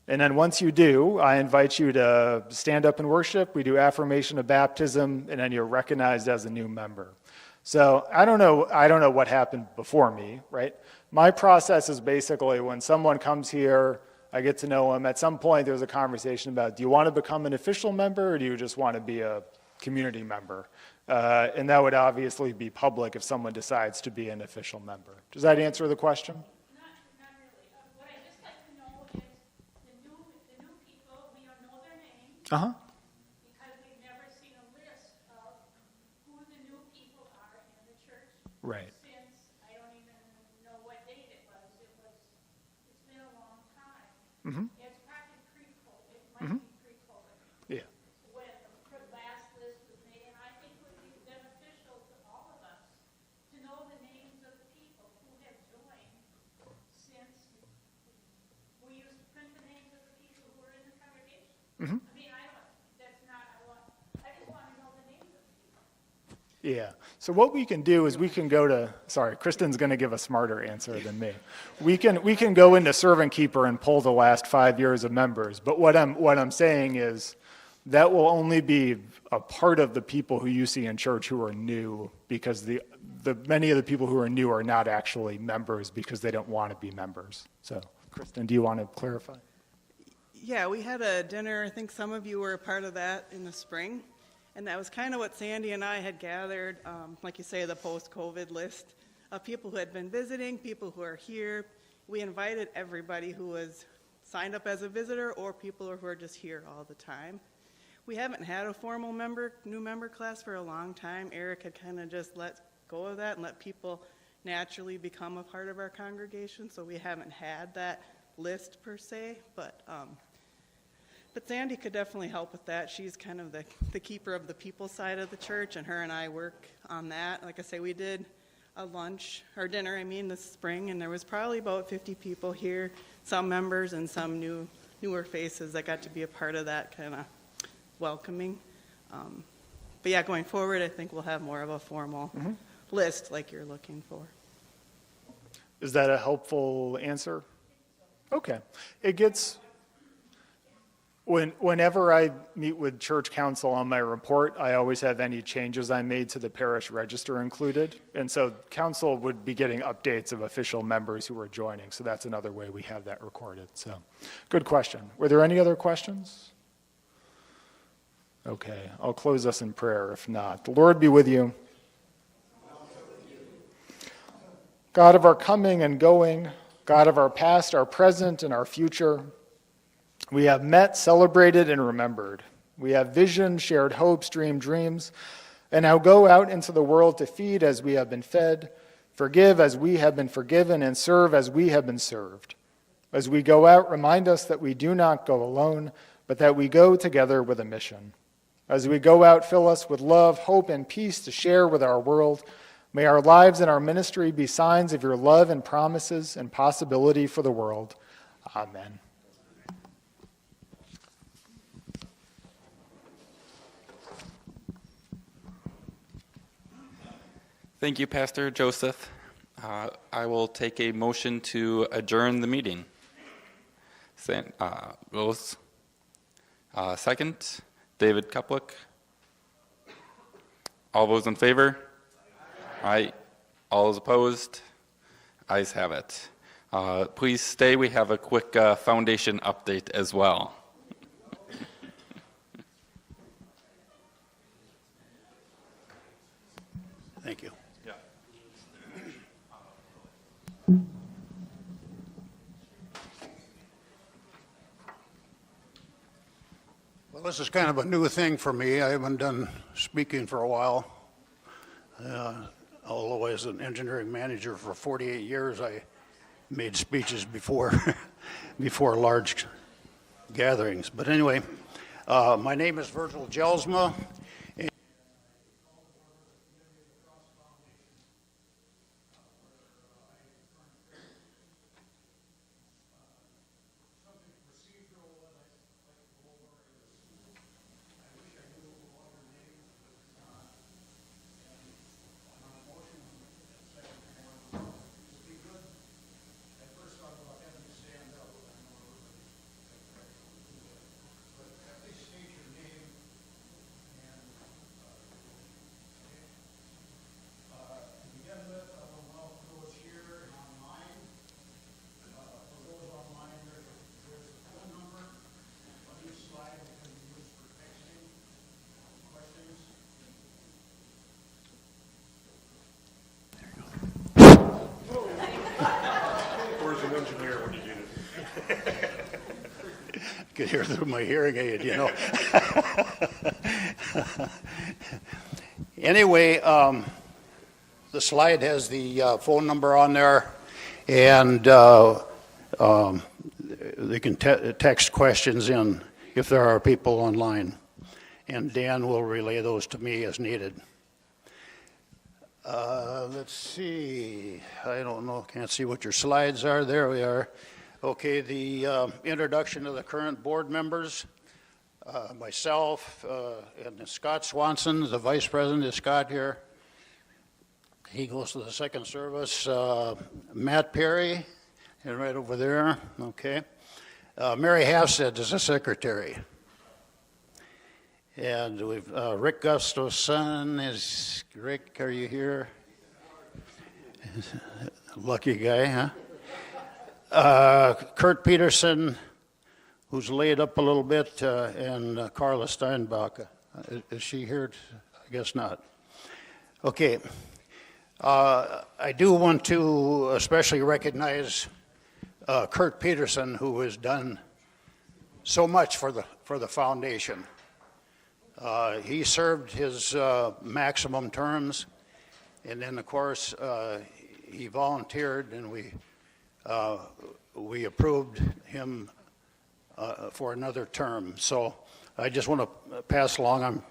And then once you do, I invite you to stand up and worship. We do affirmation of baptism, and then you're recognized as a new member. So I don't know what happened before me, right? My process is basically when someone comes here, I get to know them. At some point, there's a conversation about, do you want to become an official member, or do you just want to be a community member? And that would obviously be public if someone decides to be an official member. Does that answer the question? Not really. What I just like to know is the new people, we don't know their names. Because we've never seen a list of who the new people are in the church. Right. Since, I don't even know what date it was. It's been a long time. It's probably pre-COVID. It might be pre-COVID. Yeah. When the last list was made, and I think it would be beneficial to all of us to know the names of the people who have joined since we used to print the names of the people who were in the congregation. I mean, I just want to know the names of the people. Yeah. So what we can do is we can go to, sorry, Kristen's going to give a smarter answer than me. We can go into Servant Keeper and pull the last 5 years of members. But what I'm saying is that will only be a part of the people who you see in church who are new, because the many of the people who are new are not actually members because they don't want to be members. So, Kristen, do you want to clarify? Yeah, we had a dinner, I think some of you were a part of that in the spring, and that was kind of what Sandy and I had gathered, like you say, the post-COVID list of people who had been visiting, people who are here. We invited everybody who was signed up as a visitor or people who are just here all the time. We haven't had a formal new member class for a long time. Eric had kind of just let go of that and let people naturally become a part of our congregation, so we haven't had that list per se, but Sandy could definitely help with that. She's kind of the keeper of the people side of the church, and her and I work on that. Like I say, we did a dinner this spring, and there was probably about 50 people here, some members and some newer faces that got to be a part of that kind of welcoming. But yeah, going forward, I think we'll have more of a formal list like you're looking for. Is that a helpful answer? Okay. It gets, whenever I meet with church council on my report, I always have any changes I made to the parish register included. And so council would be getting updates of official members who are joining. So that's another way we have that recorded. So good question. Were there any other questions? Okay, I'll close us in prayer if not. The Lord be with you. God of our coming and going, God of our past, our present, and our future, we have met, celebrated, and remembered. We have vision, shared hopes, dreamed dreams, and now go out into the world to feed as we have been fed, forgive as we have been forgiven, and serve as we have been served. As we go out, remind us that we do not go alone, but that we go together with a mission. As we go out, fill us with love, hope, and peace to share with our world. May our lives and our ministry be signs of your love and promises and possibility for the world. Amen. Thank you, Pastor Joseph. I will take a motion to adjourn the meeting. Rose. Second, David Kuplik. All those in favor? Aye. All those opposed? Ayes have it. Please stay. We have a quick foundation update as well. Thank you. Well, this is kind of a new thing for me. I haven't done speaking for a while. Although as an engineering manager for 48 years, I made speeches before, before large gatherings. But anyway, my name is Virgil Gelsma. Could hear through my hearing aid, you know. Anyway, the slide has the phone number on there, and they can text questions in if there are people online, and Dan will relay those to me as needed. Let's see, I don't know, can't see what your slides are. There we are. Okay, the introduction of the current board members. Myself and Scott Swanson, the vice president, is Scott here. He goes to the second service. Matt Perry, and right over there. Okay. Mary Halfstead is the secretary. And we've Rick Gustafson is. Rick, are you here? Lucky guy, huh? Kurt Peterson, who's laid up a little bit, and Carla Steinbach. Is she here? I guess not. Okay. I do want to especially recognize Kurt Peterson, who has done so much for the foundation. He served his maximum terms, and then of course he volunteered, and we approved him for another term. So I just want to pass along.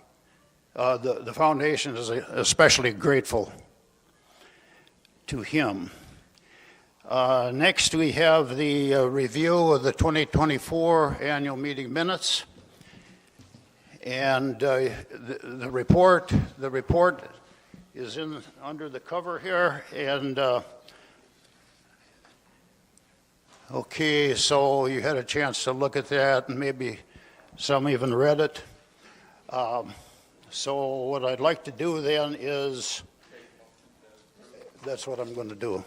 The foundation is especially grateful to him. Next, we have the review of the 2024 annual meeting minutes, and the report is in under the cover here, and Okay, so you had a chance to look at that, and maybe some even read it. So what I'd like to do then is, that's what I'm going to do.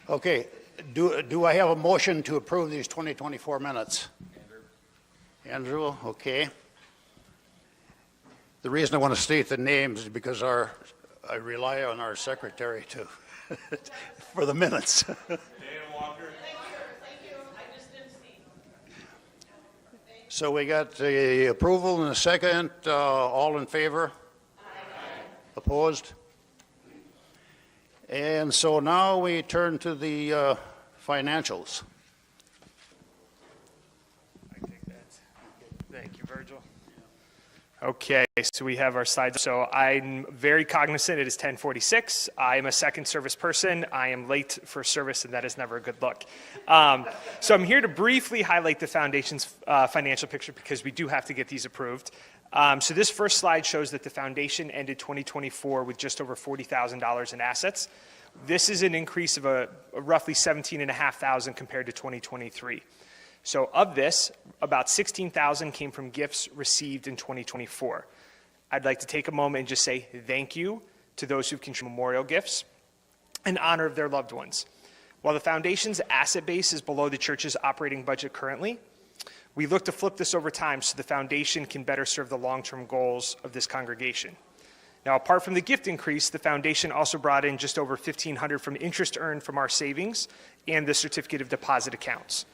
Okay, do I have a motion to approve these 2024 minutes? Andrew, okay. The reason I want to state the names is because I rely on our secretary to, for the minutes. So we got the approval and a second. All in favor? Aye. Opposed? And so now we turn to the financials. I take that. Thank you, Virgil. Okay, so we have our slides. So I'm very cognizant it is 10:46. I am a second service person. I am late for service, and that is never a good look. So I'm here to briefly highlight the foundation's financial picture because we do have to get these approved. So this first slide shows that the foundation ended 2024 with just over $40,000 in assets. This is an increase of a roughly $17,500 compared to 2023. So of this, about $16,000 came from gifts received in 2024. I'd like to take a moment and just say thank you to those who've contributed memorial gifts in honor of their loved ones. While the foundation's asset base is below the church's operating budget currently, we look to flip this over time so the foundation can better serve the long-term goals of this congregation. Now, apart from the gift increase, the foundation also brought in just over $1,500 from interest earned from our savings and the certificate of deposit accounts.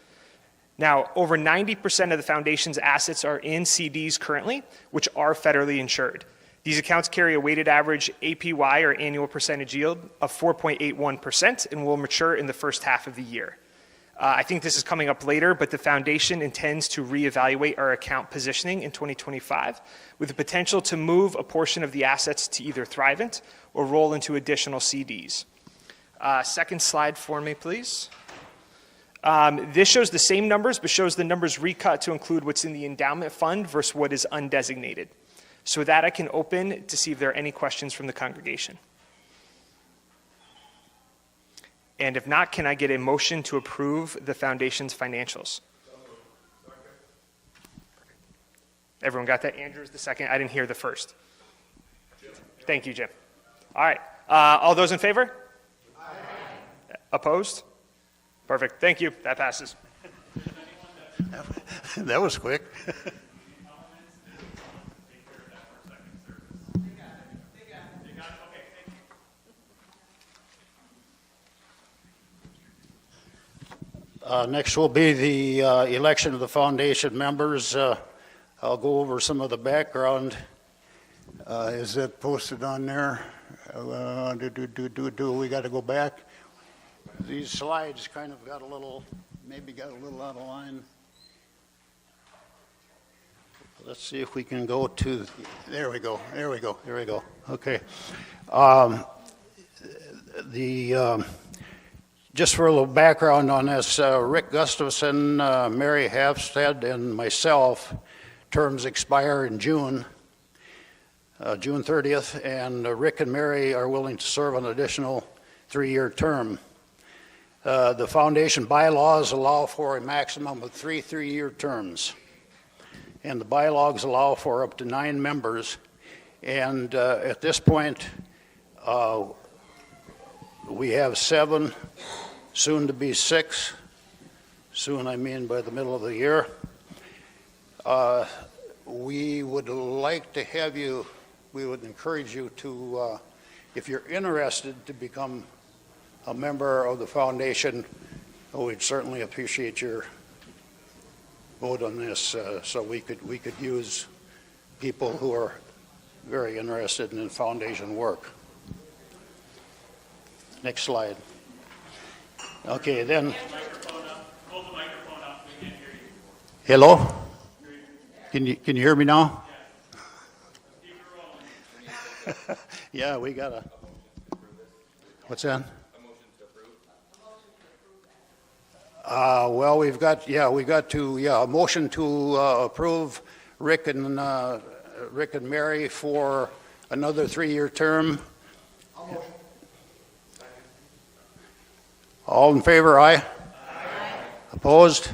Now, over 90% of the foundation's assets are in CDs currently, which are federally insured. These accounts carry a weighted average APY, or annual percentage yield, of 4.81% and will mature in the first half of the year. I think this is coming up later, but the foundation intends to reevaluate our account positioning in 2025 with the potential to move a portion of the assets to either Thrivent or roll into additional CDs. Second slide for me, please. This shows the same numbers, but shows the numbers recut to include what's in the endowment fund versus what is undesignated. So with that, I can open to see if there are any questions from the congregation. And if not, can I get a motion to approve the foundation's financials? Everyone got that? Andrew's the second. I didn't hear the first. Thank you, Jim. All right. All those in favor? Aye. Opposed? Perfect. Thank you. That passes. That was quick. Next will be the election of the foundation members. I'll go over some of the background. Is that posted on there? We got to go back. These slides kind of got a little, maybe got a little out of line. Let's see if we can go to, there we go. Okay. Just for a little background on this, Rick Gustafson, Mary Hafstead, and myself, terms expire in June 30th, and Rick and Mary are willing to serve an additional 3-year term. The foundation bylaws allow for a maximum of 3 3-year terms, and the bylaws allow for up to 9 members. And at this point, we have 7, soon to be 6. Soon, I mean by the middle of the year. We would like to have you, we would encourage you to, if you're interested to become a member of the foundation, we'd certainly appreciate your vote on this, so we could use people who are very interested in foundation work. Next slide. Okay, then. Hold the microphone up. We can't hear you. Hello? Can you hear me now? Yeah, we got a. What's that? Well, we've got a motion to approve Rick and Mary for another 3-year term. All in favor, aye? Aye. Opposed?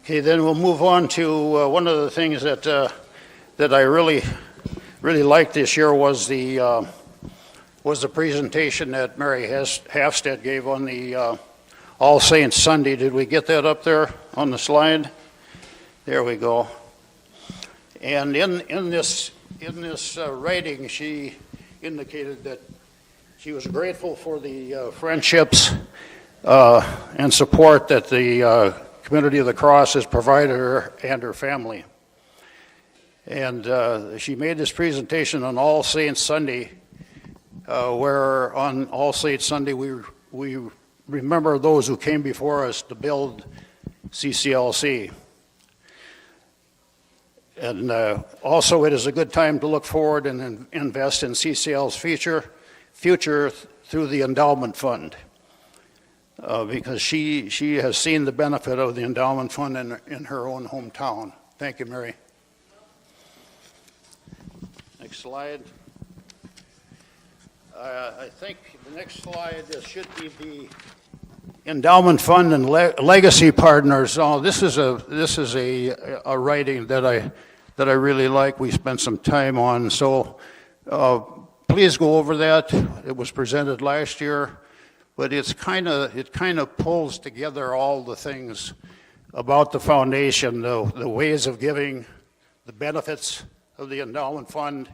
Okay, then we'll move on to one of the things that that I really liked this year was the presentation that Mary Halfstead gave on the All Saints Sunday. Did we get that up there on the slide? There we go. And in this writing, she indicated that she was grateful for the friendships and support that the Community of the Cross has provided her and her family. And she made this presentation on All Saints Sunday, where on All Saints Sunday we remember those who came before us to build CCLC. And also it is a good time to look forward and invest in CCL's future through the endowment fund. Because she has seen the benefit of the endowment fund in her own hometown. Thank you, Mary. Next slide. I think the next slide should be the endowment fund and legacy partners. Oh, this is a writing that I really like. We spent some time on. So please go over that. It was presented last year. But it kind of pulls together all the things about the foundation, the ways of giving, the benefits of the endowment fund,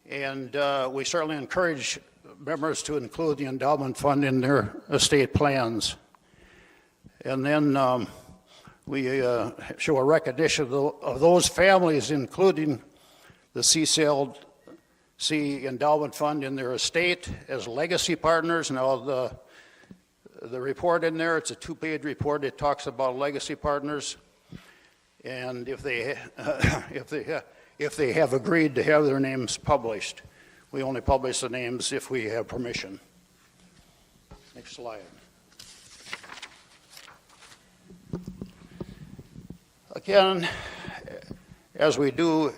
and we certainly encourage members to include the endowment fund in their estate plans. And then we show a recognition of those families, including the CCLC endowment fund in their estate as legacy partners. Now the report in there, it's a 2-page report. It talks about legacy partners, and if they have agreed to have their names published. We only publish the names if we have permission. Next slide. Again, as we do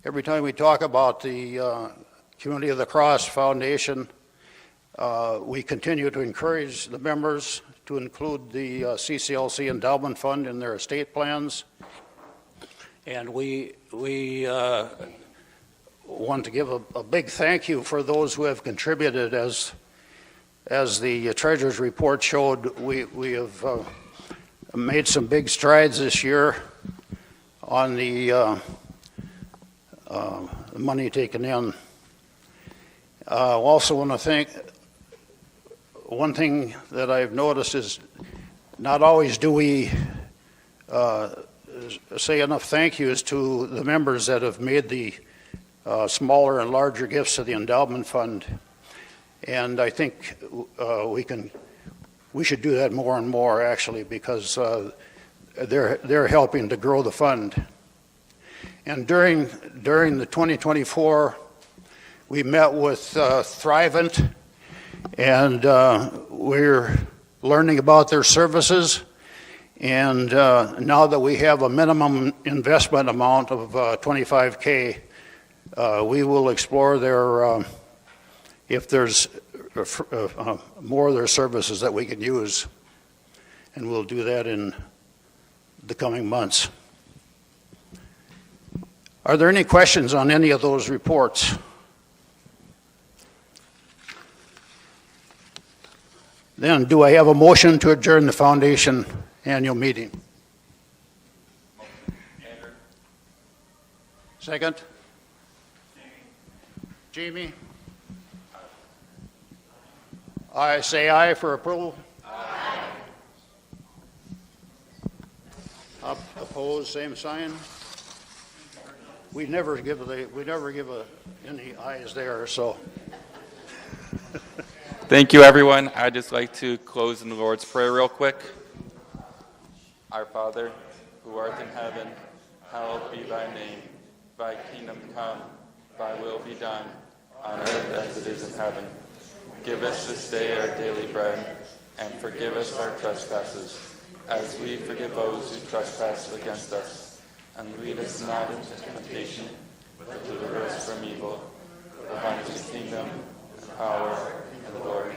every time we talk about the Community of the Cross Foundation, we continue to encourage the members to include the CCLC Endowment Fund in their estate plans. And we want to give a big thank you for those who have contributed. As the Treasurer's report showed, we have made some big strides this year on the money taken in. Also want to thank, one thing that I've noticed is not always do we say enough thank yous to the members that have made the smaller and larger gifts to the endowment fund. And I think we should do that more and more, actually, because they're helping to grow the fund. And during the 2024, we met with Thrivent, and we're learning about their services. And now that we have a minimum investment amount of $25K, we will explore their, if there's more of their services that we can use. And we'll do that in the coming months. Are there any questions on any of those reports? Then, do I have a motion to adjourn the foundation annual meeting? Second? Jamie? I say aye for approval. Aye. Opposed, same sign. We never give any ayes there, so. Thank you, everyone. I'd just like to close in the Lord's Prayer real quick. Our Father, who art in heaven, hallowed be thy name. Thy kingdom come, thy will be done, on earth as it is in heaven. Give us this day our daily bread, and forgive us our trespasses, as we forgive those who trespass against us. And lead us not into temptation, but deliver us from evil. For thine is the kingdom, and power, and glory,